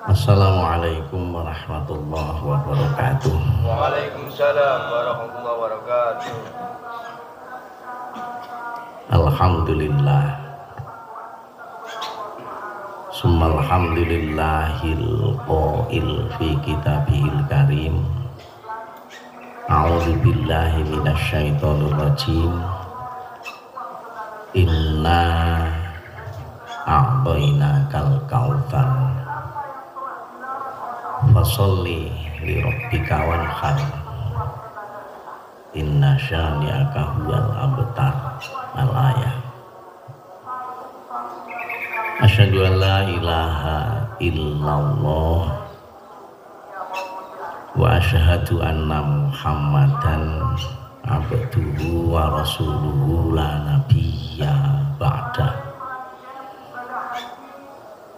Assalamualaikum warahmatullahi wabarakatuh. Waalaikumsalam warahmatullahi wabarakatuh. Alhamdulillah. Summal hamdulillahil qail fi kitabihil karim. A'udzu billahi minasyaitonir rajim. Inna a'tainakal kautsar. Fasholli li rabbika wanhar. Inna syani'aka huwal abtar. Al-ayah. Asyhadu an la ilaha illallah wa asyhadu anna Muhammadan abduhu wa rasuluhu la nabiyya ba'da.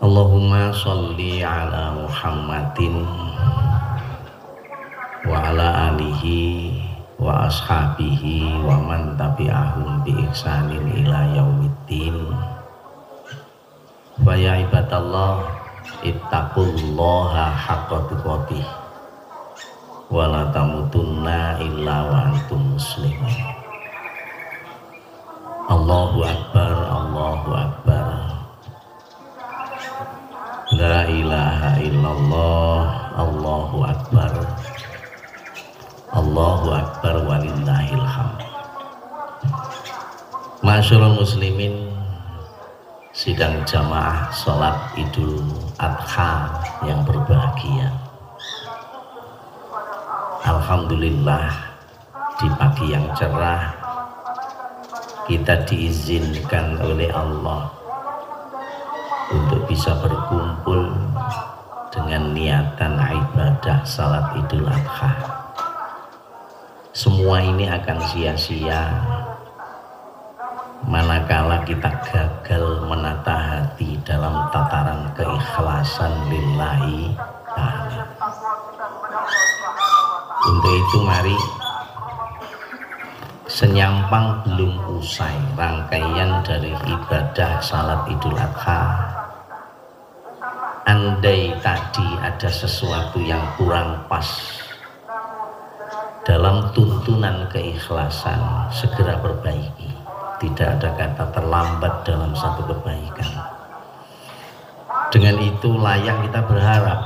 Allahumma sholli ala Muhammadin wa ala alihi wa ashabihi wa man tabi'ahum bi ihsanin ila yaumiddin. Wa ya ibadallah ittaqullaha haqqa tuqatih wa la tamutunna illa wa antum muslimun. Allahu akbar, Allahu akbar. La ilaha illallah, Allahu akbar. Allahu akbar walillahil hamd. Masyarul muslimin, sidang jamaah salat Idul Adha yang berbahagia. Alhamdulillah, di pagi yang cerah kita diizinkan oleh Allah untuk bisa berkumpul dengan niatan ibadah salat Idul Adha. Semua ini akan sia-sia manakala kita gagal menata hati dalam tataran keikhlasan lillahi ta'ala. Untuk itu mari, senyampang belum usai rangkaian dari ibadah salat Idul Adha, andai tadi ada sesuatu yang kurang pas dalam tuntunan keikhlasan, segera perbaiki. Tidak ada kata terlambat dalam satu kebaikan. Dengan itu layak kita berharap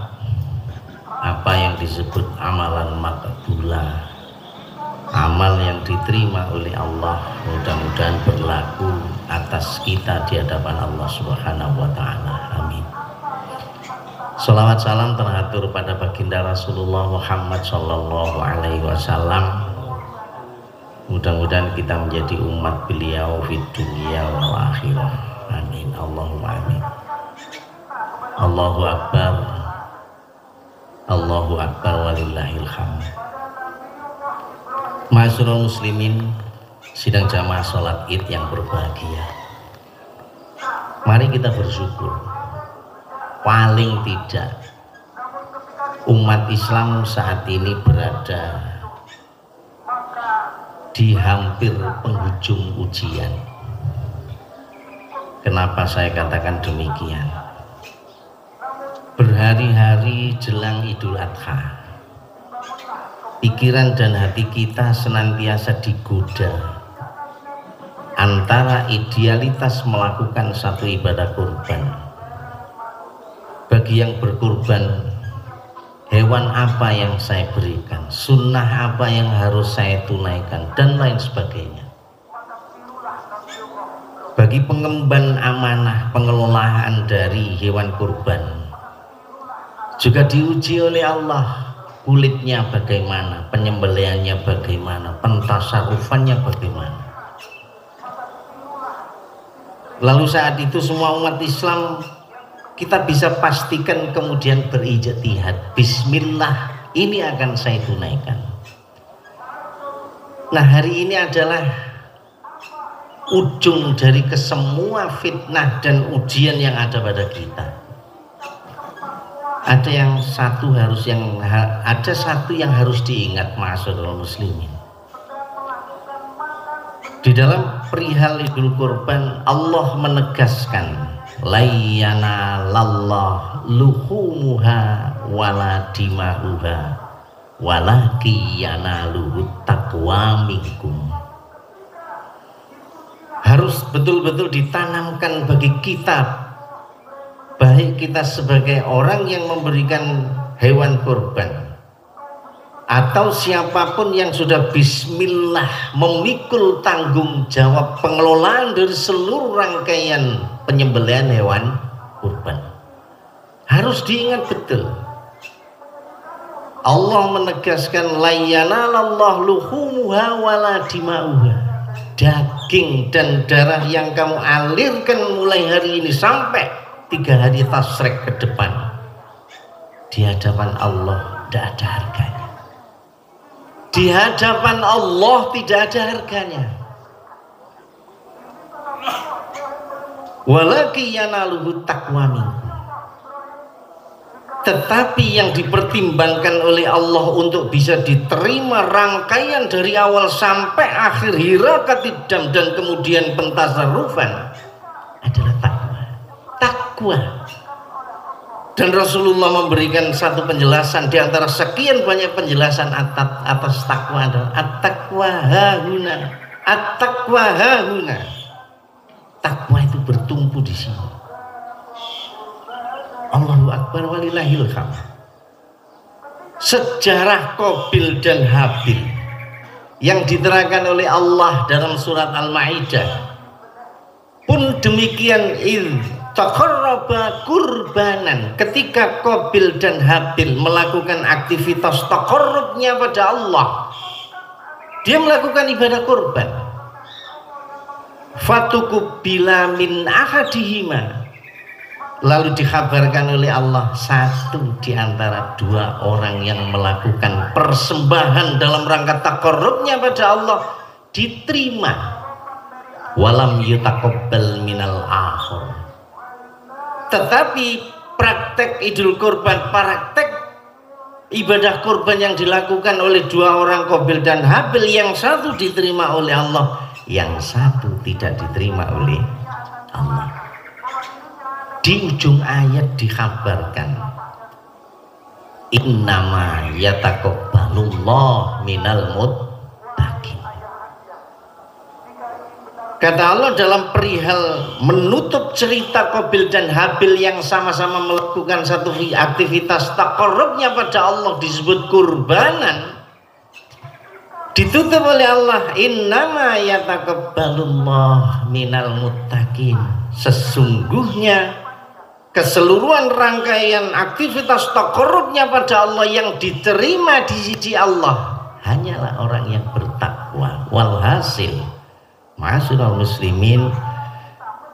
apa yang disebut amalan maqbulah, amal yang diterima oleh Allah, mudah-mudahan berlaku atas kita di hadapan Allah Subhanahu wa ta'ala. Amin. Salawat salam terhatur pada baginda Rasulullah Muhammad sallallahu alaihi wasallam. Mudah-mudahan kita menjadi umat beliau di dunia wal akhirah. Amin. Allahumma amin. Allahu akbar. Allahu akbar walillahil hamd. Ma'asyiral muslimin, sidang jamaah salat Id yang berbahagia. Mari kita bersyukur. Paling tidak umat Islam saat ini berada di hampir penghujung ujian. Kenapa saya katakan demikian? Berhari-hari jelang Idul Adha, pikiran dan hati kita senantiasa digoda antara idealitas melakukan satu ibadah kurban. Bagi yang berkurban, hewan apa yang saya berikan, sunnah apa yang harus saya tunaikan, dan lain sebagainya. Bagi pengemban amanah pengelolaan dari hewan kurban, juga diuji oleh Allah. Kulitnya bagaimana, penyembelihannya bagaimana, pentasarufannya bagaimana. Lalu saat itu semua umat Islam kita bisa pastikan kemudian berijtihad, bismillah, ini akan saya tunaikan. Nah, hari ini adalah ujung dari kesemua fitnah dan ujian yang ada pada kita. Ada satu yang harus diingat, ma'asyiral muslimin. Di dalam perihal Idul Kurban, Allah menegaskan layyana lallah luhumuha wala dima'uha walaki yanaluhu taqwa minkum. Harus betul-betul ditanamkan bagi kita, baik kita sebagai orang yang memberikan hewan kurban atau siapapun yang sudah bismillah memikul tanggung jawab pengelolaan dari seluruh rangkaian penyembelihan hewan kurban, harus diingat betul. Allah menegaskan la yanalallahu luhumuha wala dima'uha. Daging dan darah yang kamu alirkan mulai hari ini sampai 3 hari tasyrik ke depan, di hadapan Allah tidak ada harganya. Di hadapan Allah tidak ada harganya. Walaki yanaluhu taqwa minkum. Tetapi yang dipertimbangkan oleh Allah untuk bisa diterima rangkaian dari awal sampai akhir hirakatid dam dan kemudian pentasarrufan adalah takwa. Takwa. Dan Rasulullah memberikan satu penjelasan di antara sekian banyak penjelasan atas takwa adalah at-taqwa hahuna. At-taqwa hahuna. Takwa itu bertumpu di sini. Allahu Akbar walillahil hamd. Sejarah Qabil dan Habil yang diterangkan oleh Allah dalam surat Al-Maidah pun demikian. Taqarraba kurbanan, ketika Qabil dan Habil melakukan aktivitas taqarrubnya pada Allah, dia melakukan ibadah kurban. Fatukubila min ahadihima, lalu dikabarkan oleh Allah satu di antara 2 orang yang melakukan persembahan dalam rangka taqarrubnya pada Allah diterima. Walam yutaqabbal minal akhir. Tetapi praktek idul kurban, praktek ibadah kurban yang dilakukan oleh 2 orang Qabil dan Habil, yang satu diterima oleh Allah, yang satu tidak diterima oleh Allah. Di ujung ayat dikabarkan innama yataqabbalullah minal muttaqin. Kata Allah dalam perihal menutup cerita Qabil dan Habil yang sama-sama melakukan satu aktivitas taqarrubnya pada Allah disebut kurbanan, ditutup oleh Allah innama yataqabbalullah minal muttaqin. Sesungguhnya keseluruhan rangkaian aktivitas taqarrubnya pada Allah yang diterima di sisi Allah hanyalah orang yang bertakwa. Walhasil, ma'asyiral muslimin,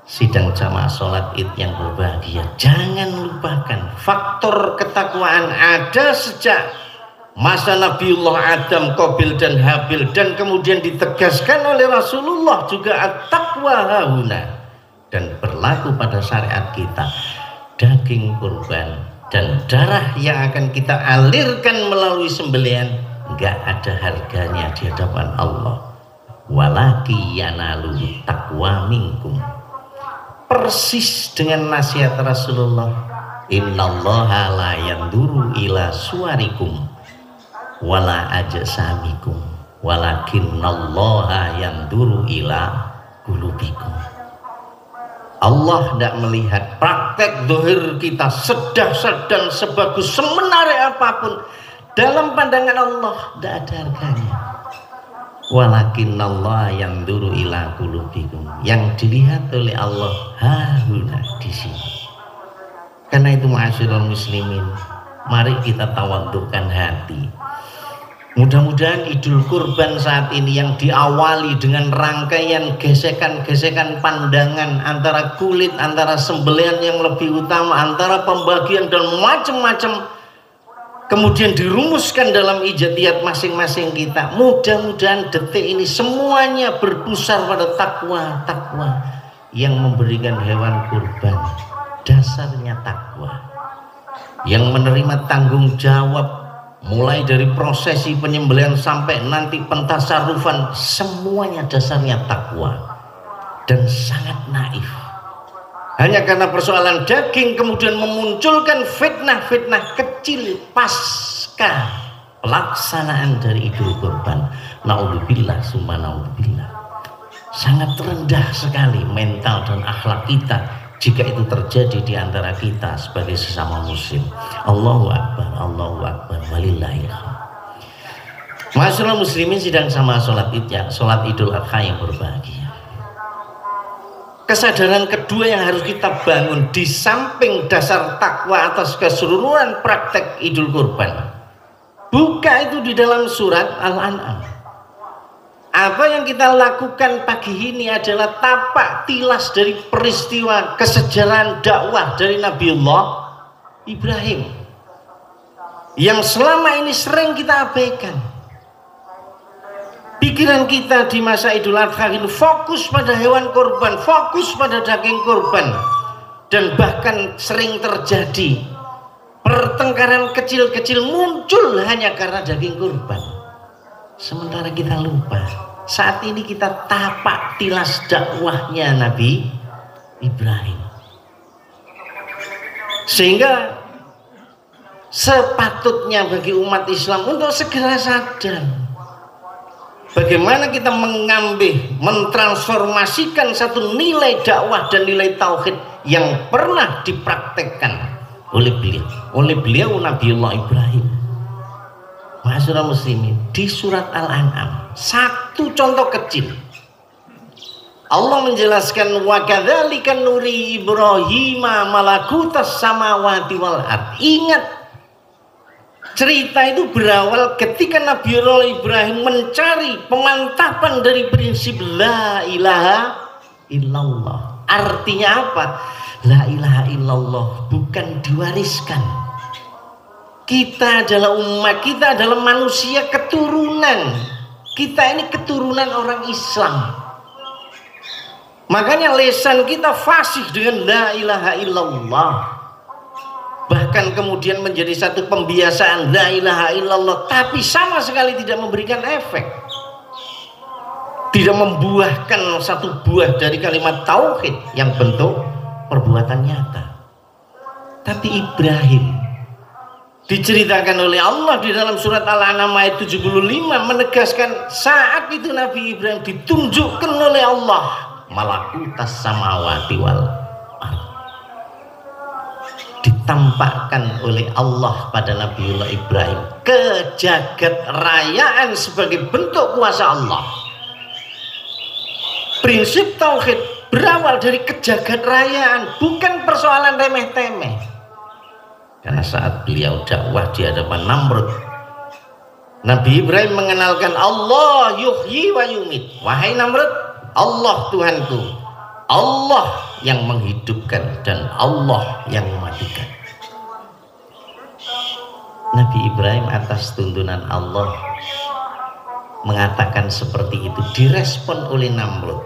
sidang jamaah sholat id yang berbahagia, jangan lupakan faktor ketakwaan ada sejak masa Nabiullah Adam, Qabil dan Habil, dan kemudian ditegaskan oleh Rasulullah juga at-taqwa hahuna, dan berlaku pada syariat kita. Daging kurban dan darah yang akan kita alirkan melalui sembelihan enggak ada harganya di hadapan Allah. Walaki yanalu taqwa minkum. Persis dengan nasihat Rasulullah, innallaha la yanduru ila suwarikum wala ajsamikum walakinnallaha yanduru ila qulubikum. Allah tidak melihat praktek zahir kita sedah dan sebagus semenarik apapun, dalam pandangan Allah tidak ada harganya. Walakinnallaha yanduru ila qulubikum, yang dilihat oleh Allah hahuna, di sini. Karena itu ma'asyiral muslimin, mari kita tawadhukan hati. Mudah-mudahan Idul Kurban saat ini yang diawali dengan rangkaian gesekan-gesekan pandangan antara kulit, antara sembelihan yang lebih utama, antara pembagian dan macam-macam, kemudian dirumuskan dalam ijtihad masing-masing kita. Mudah-mudahan detik ini semuanya berpusar pada takwa yang memberikan hewan kurban. Dasarnya takwa, yang menerima tanggung jawab mulai dari prosesi penyembelihan sampai nanti pentasarufan, semuanya dasarnya takwa dan sangat naif. hanya karena persoalan daging kemudian memunculkan fitnah-fitnah kecil pasca pelaksanaan dari Idul Kurban. Naudzubillah summa naudzubillah. Sangat rendah sekali mental dan akhlak kita jika itu terjadi di antara kita sebagai sesama muslim. Allahu Akbar, walillahil hamd. Masyaallah muslimin sidang sama sholat Idul Adha yang berbahagia. Kesadaran kedua yang harus kita bangun di samping dasar takwa atas keseluruhan praktek Idul Kurban. Buka itu di dalam surat Al-An'am. Apa yang kita lakukan pagi ini adalah tapak tilas dari peristiwa kesejarahan dakwah dari Nabiullah Ibrahim yang selama ini sering kita abaikan. Pikiran kita di masa Idul Adha ini fokus pada hewan kurban, fokus pada daging kurban, dan bahkan sering terjadi pertengkaran kecil-kecil muncul hanya karena daging kurban. Sementara kita lupa saat ini kita tapak tilas dakwahnya Nabi Ibrahim, sehingga sepatutnya bagi umat Islam untuk segera sadar bagaimana kita mengambil, mentransformasikan satu nilai dakwah dan nilai tauhid yang pernah dipraktekkan oleh beliau Nabiullah Ibrahim. Ma'asyiral muslimin, di surat Al-An'am satu contoh kecil Allah menjelaskan wa kadzalika nuri Ibrahima malakutas samawati wal ard. Ingat, cerita itu berawal ketika Nabiullah Ibrahim mencari pemantapan dari prinsip la ilaha illallah. Artinya apa? La ilaha illallah bukan diwariskan. Kita adalah umat, kita adalah manusia keturunan. Kita ini keturunan orang Islam. Makanya lisan kita fasih dengan la ilaha illallah. Bahkan kemudian menjadi satu pembiasaan la ilaha illallah, tapi sama sekali tidak memberikan efek, tidak membuahkan satu buah dari kalimat tauhid yang bentuk perbuatan nyata. Tapi Ibrahim diceritakan oleh Allah di dalam surat Al-An'am ayat 75 menegaskan saat itu Nabi Ibrahim ditunjukkan oleh Allah malakutas samawati wal ardh, ditampakkan oleh Allah pada Nabiullah Ibrahim kejagat rayaan sebagai bentuk kuasa Allah. Prinsip tauhid berawal dari kejagat rayaan, bukan persoalan remeh-temeh. Karena saat beliau dakwah di hadapan Namrud, Nabi Ibrahim mengenalkan Allah yuhyi wa yumit. Wahai Namrud, Allah Tuhanku, Allah yang menghidupkan dan Allah yang mematikan. Nabi Ibrahim atas tuntunan Allah mengatakan seperti itu, direspon oleh Namrud.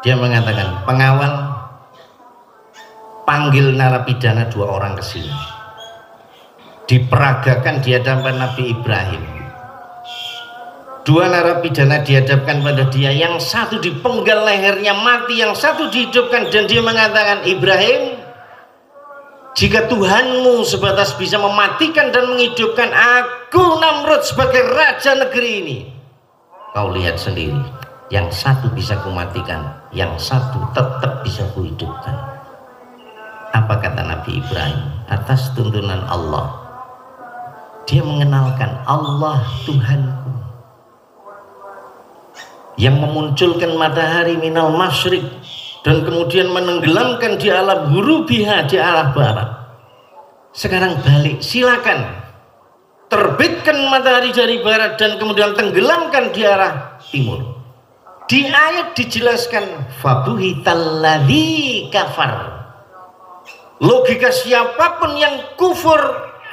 Dia mengatakan, pengawal, panggil narapidana 2 orang ke sini. Diperagakan di hadapan Nabi Ibrahim. 2 narapidana dihadapkan pada dia, yang satu dipenggal lehernya mati, yang satu dihidupkan, dan dia mengatakan, Ibrahim, jika Tuhanmu sebatas bisa mematikan dan menghidupkan, aku Namrud sebagai raja negeri ini. Kau lihat sendiri, yang satu bisa kumatikan, yang satu tetap bisa kuhidupkan. Apa kata Nabi Ibrahim atas tuntunan Allah? Dia mengenalkan Allah Tuhanku yang memunculkan matahari minal masyrik dan kemudian menenggelamkan di alam hurubiha di arah barat. Sekarang balik, silakan terbitkan matahari dari barat dan kemudian tenggelamkan di arah timur. Di ayat dijelaskan fabuhitalladzi kafar. Logika siapapun yang kufur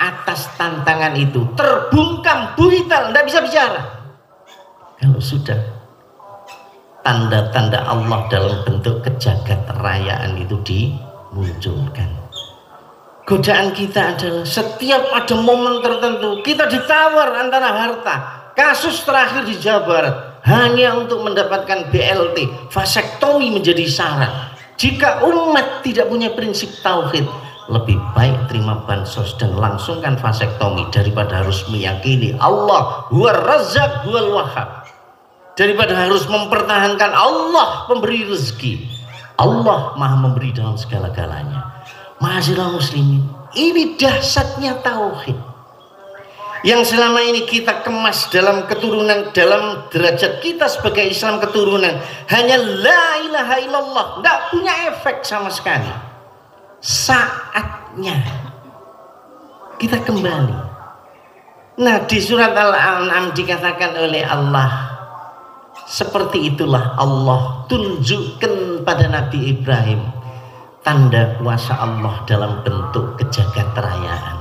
atas tantangan itu terbungkam, buhital, tidak bisa bicara. Kalau sudah tanda-tanda Allah dalam bentuk kejagat rayaan itu dimunculkan, godaan kita adalah setiap ada momen tertentu kita ditawar antara harta. Kasus terakhir di Jawa Barat hanya untuk mendapatkan BLT, vasektomi menjadi syarat. Jika umat tidak punya prinsip tauhid, lebih baik terima bansos dan langsungkan vasektomi daripada harus meyakini Allah huwa razzaq huwal wahhab, daripada harus mempertahankan Allah pemberi rezeki. Allah maha memberi dalam segala-galanya. Ma'asyiral muslimin, ini dahsyatnya tauhid yang selama ini kita kemas dalam keturunan, dalam derajat kita sebagai Islam keturunan hanya la ilaha illallah, tidak punya efek sama sekali. Saatnya kita kembali. Nah, di surat Al-An'am dikatakan oleh Allah, seperti itulah Allah tunjukkan pada Nabi Ibrahim tanda kuasa Allah dalam bentuk kejaгатерayaan.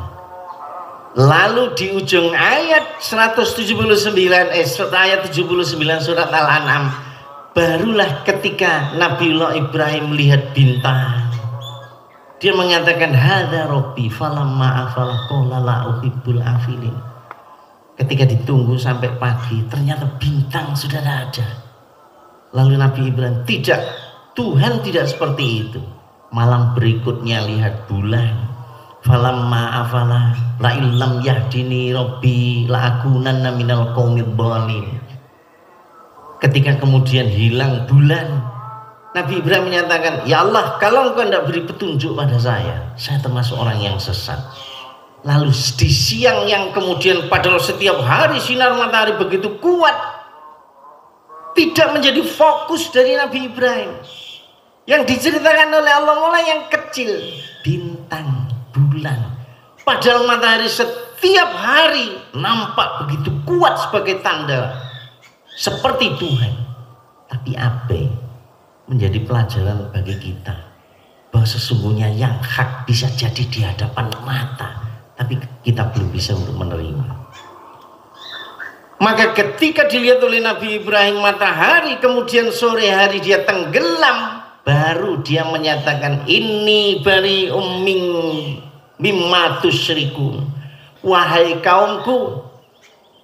Lalu di ujung ayat 179 ayat 79 surat Al-An'am, barulah ketika Nabiullah Ibrahim melihat bintang, dia mengatakan hadza rabbi falamma afala qala la uhibbul afilin. Ketika ditunggu sampai pagi, ternyata bintang sudah ada. Lalu Nabi Ibrahim, tidak, Tuhan tidak seperti itu. Malam berikutnya lihat bulan. Falamma afala la illam yahdini rabbi la akunanna minal qaumid dhalin. Ketika kemudian hilang bulan, Nabi Ibrahim menyatakan, ya Allah, kalau engkau tidak beri petunjuk pada saya termasuk orang yang sesat. Lalu di siang yang kemudian padahal setiap hari sinar matahari begitu kuat, tidak menjadi fokus dari Nabi Ibrahim. Yang diceritakan oleh Allah mulai yang kecil, bintang, bulan, padahal matahari setiap hari nampak begitu kuat sebagai tanda seperti Tuhan. Tapi apa menjadi pelajaran bagi kita bahwa sesungguhnya yang hak bisa jadi di hadapan mata, tapi kita belum bisa untuk menerima. Maka ketika dilihat oleh Nabi Ibrahim matahari, kemudian sore hari dia tenggelam, baru dia menyatakan ini bari mimma tusyrikun. Wahai kaumku,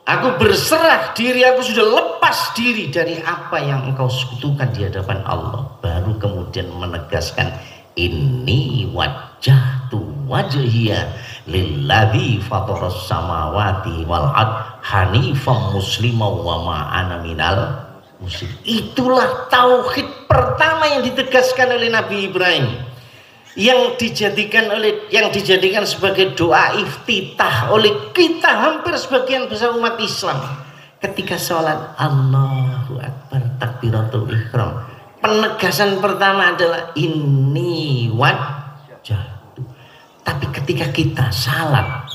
aku berserah diri, aku sudah lepas diri dari apa yang engkau sekutukan di hadapan Allah. Baru kemudian menegaskan inni wajjahtu wajhiya lilladzi fataras samawati wal ard hanifan musliman wa ma ana minal musyrik. Itulah tauhid pertama yang ditegaskan oleh Nabi Ibrahim, yang dijadikan sebagai doa iftitah oleh kita hampir sebagian besar umat Islam ketika sholat. Allahu Akbar, takbiratul ihram. Penegasan pertama adalah ini wajjahtu. Tapi ketika kita salat,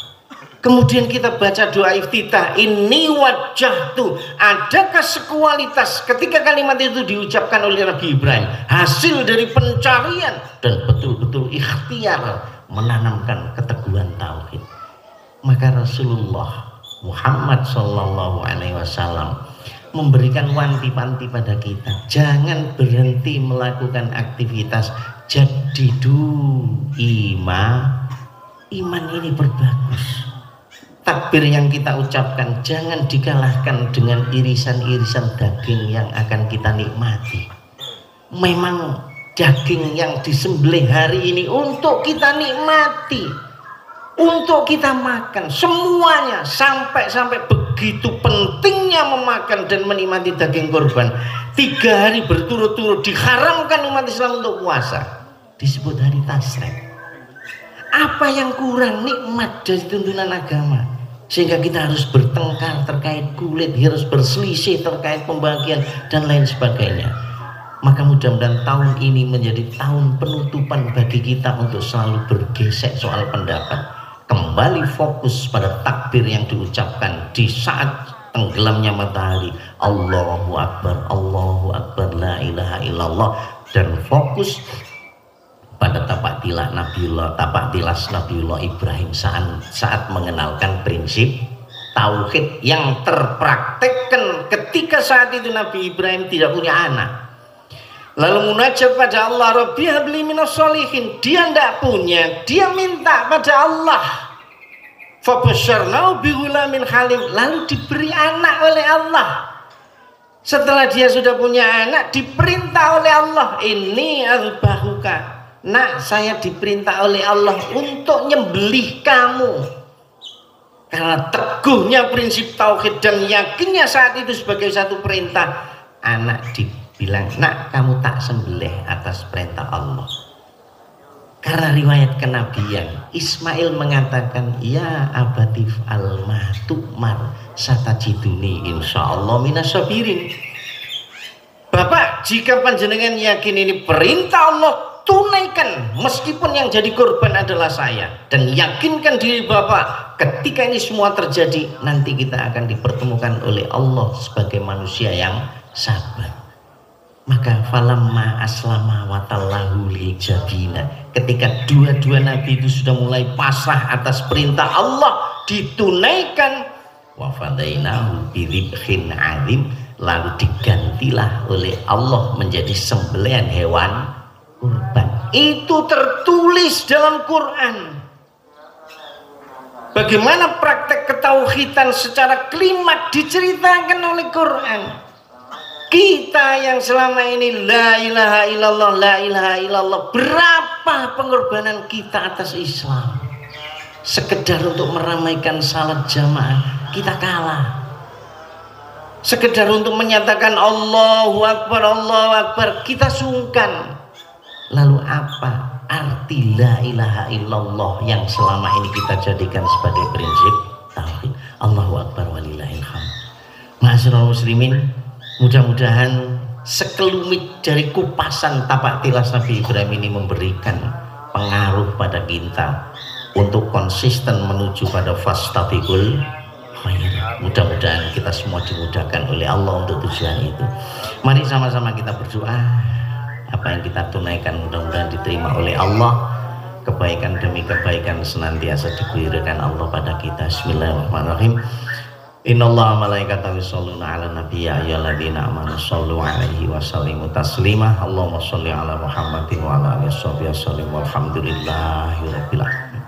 kemudian kita baca doa iftitah ini wajjahtu, adakah sekualitas ketika kalimat itu diucapkan oleh Nabi Ibrahim hasil dari pencarian dan betul-betul ikhtiar menanamkan keteguhan tauhid? Maka Rasulullah Muhammad sallallahu alaihi wasallam memberikan wanti-wanti pada kita, jangan berhenti melakukan aktivitas jadidu iman ini berbagus. Takbir yang kita ucapkan jangan dikalahkan dengan irisan-irisan daging yang akan kita nikmati. Memang daging yang disembelih hari ini untuk kita nikmati, untuk kita makan semuanya, sampai begitu pentingnya memakan dan menikmati daging kurban. 3 hari berturut-turut diharamkan umat Islam untuk puasa, disebut hari tasyrik. Apa yang kurang nikmat dari tuntunan agama sehingga kita harus bertengkar terkait kulit, harus berselisih terkait pembagian dan lain sebagainya? Maka mudah-mudahan tahun ini menjadi tahun penutupan bagi kita untuk selalu bergesek soal pendapat, kembali fokus pada takbir yang diucapkan di saat tenggelamnya matahari, Allahu Akbar, la ilaha illallah, dan fokus pada tapak tilas Nabiullah Ibrahim saat mengenalkan prinsip tauhid yang terpraktekkan ketika saat itu Nabi Ibrahim tidak punya anak. Lalu munajat pada Allah, Rabbi habli minas sholihin. Dia tidak punya, dia minta pada Allah. Fabasyarnahu bi ghulamin halim, lalu diberi anak oleh Allah. Setelah dia sudah punya anak, diperintah oleh Allah, ini azbahuka, nak, saya diperintah oleh Allah untuk nyembelih kamu. Karena teguhnya prinsip tauhid dan yakinnya saat itu sebagai satu perintah, anak dibilang, nak, kamu tak sembelih atas perintah Allah. Karena riwayat kenabian, Ismail mengatakan, ya abatif al-matukmar satajiduni insyaallah minasabirin. Bapak, jika panjenengan yakin ini perintah Allah, tunaikan meskipun yang jadi korban adalah saya, dan yakinkan diri Bapak ketika ini semua terjadi nanti kita akan dipertemukan oleh Allah sebagai manusia yang sabar. Maka falamma aslama wa tallahu lil jabina, ketika dua-dua nabi itu sudah mulai pasrah atas perintah Allah, ditunaikan, wa fadainahu bidzibhin azim, lalu digantilah oleh Allah menjadi sembelihan hewan kurban. Itu tertulis dalam Quran. Bagaimana praktek ketauhidan secara klimak diceritakan oleh Quran. Kita yang selama ini la ilaha illallah, la ilaha illallah, berapa pengorbanan kita atas Islam? Sekedar untuk meramaikan salat jamaah kita kalah. Sekedar untuk menyatakan Allahu Akbar kita sungkan. Lalu apa arti la ilaha illallah yang selama ini kita jadikan sebagai prinsip tauhid? Allahu Akbar walillahil hamd. Ma'asyiral muslimin, mudah-mudahan sekelumit dari kupasan tapak tilas Nabi Ibrahim ini memberikan pengaruh pada kita untuk konsisten menuju pada fastabiqul khairat. Mudah-mudahan kita semua dimudahkan oleh Allah untuk tujuan itu. Mari sama-sama kita berdoa. Apa yang kita tunaikan mudah-mudahan diterima oleh Allah. Kebaikan demi kebaikan senantiasa diberikan Allah pada kita. Bismillahirrahmanirrahim. Innallaha malaikatahu yusholluna 'alan nabiy ya ayyuhalladzina amanu shollu 'alaihi wa sallimu taslima. Allahumma sholli 'ala Muhammadin wa 'ala alihi wasallim walhamdulillahirabbil alamin.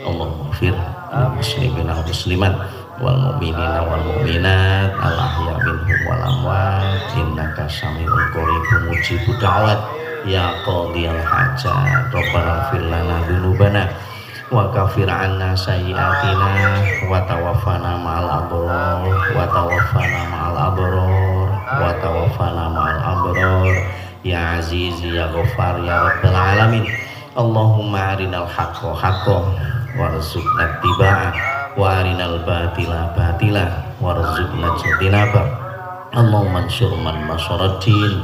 Allahumma ighfir lil muslimina wal muslimat wal mu'minina wal mu'minat al ahya minhum wal amwat innaka samiul qaribun mujibud da'wat ya qadhiyal hajat rabbana ighfir lana dzunubana wa kafir 'anna sayyi'atina wa tawaffana ma'al abrar wa tawaffana ma'al abrar wa tawaffana ma'al abrar ya aziz ya ghaffar ya rabbal alamin. Allahumma arinal haqqo haqqan warzuqna ittiba'ah wa arinal batila batila warzuqna ijtinabah. Allahumma ansur man nasaraddin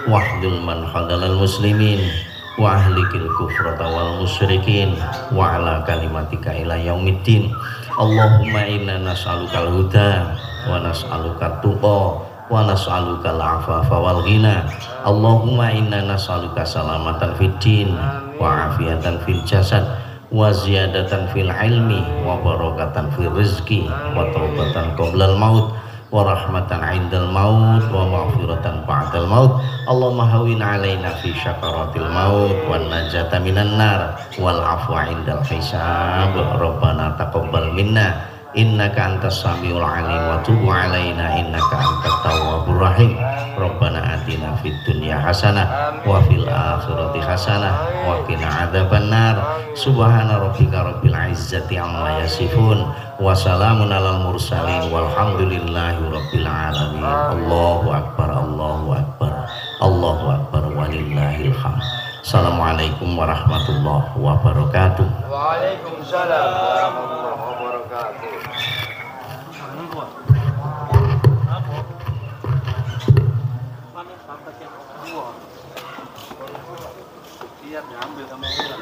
wahdul man hadalal muslimin wa ahlikil kufrata wal musyrikin wa ala kalimatika ila yaumiddin. Allahumma inna nas'alukal huda wa nas'alukal tuqa wa nas'alukal afafa wal ghina. Allahumma inna nas'aluka salamatan fid din wa afiatan fil jasad wa ziyadatan fil ilmi wa barakatan fil rizqi wa taubatan qoblal maut wa rahmatan 'indal maut wa maghfiratan ba'dal maut. Allahumma hawwin 'alaina fi syakaratil maut wan najata minan nar wal 'afwa 'indal hisab. Rabbana taqabbal minna innaka antas samiul 'alim wa tub 'alaina innaka antat tawwabur rahim. Rabbana atina fid dunya hasanah wa fil akhirati hasanah wa qina adzabannar. Subhana rabbika rabbil izzati amma yasifun wa salamun alal mursalin walhamdulillahi rabbil alamin. Allahu akbar, Allahu akbar, Allahu akbar walillahil hamd. Assalamualaikum warahmatullahi wabarakatuh. Waalaikumsalam warahmatullahi wabarakatuh. Siap diambil sama ular.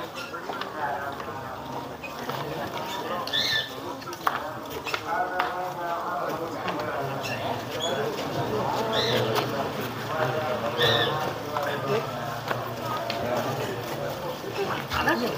Panas ya?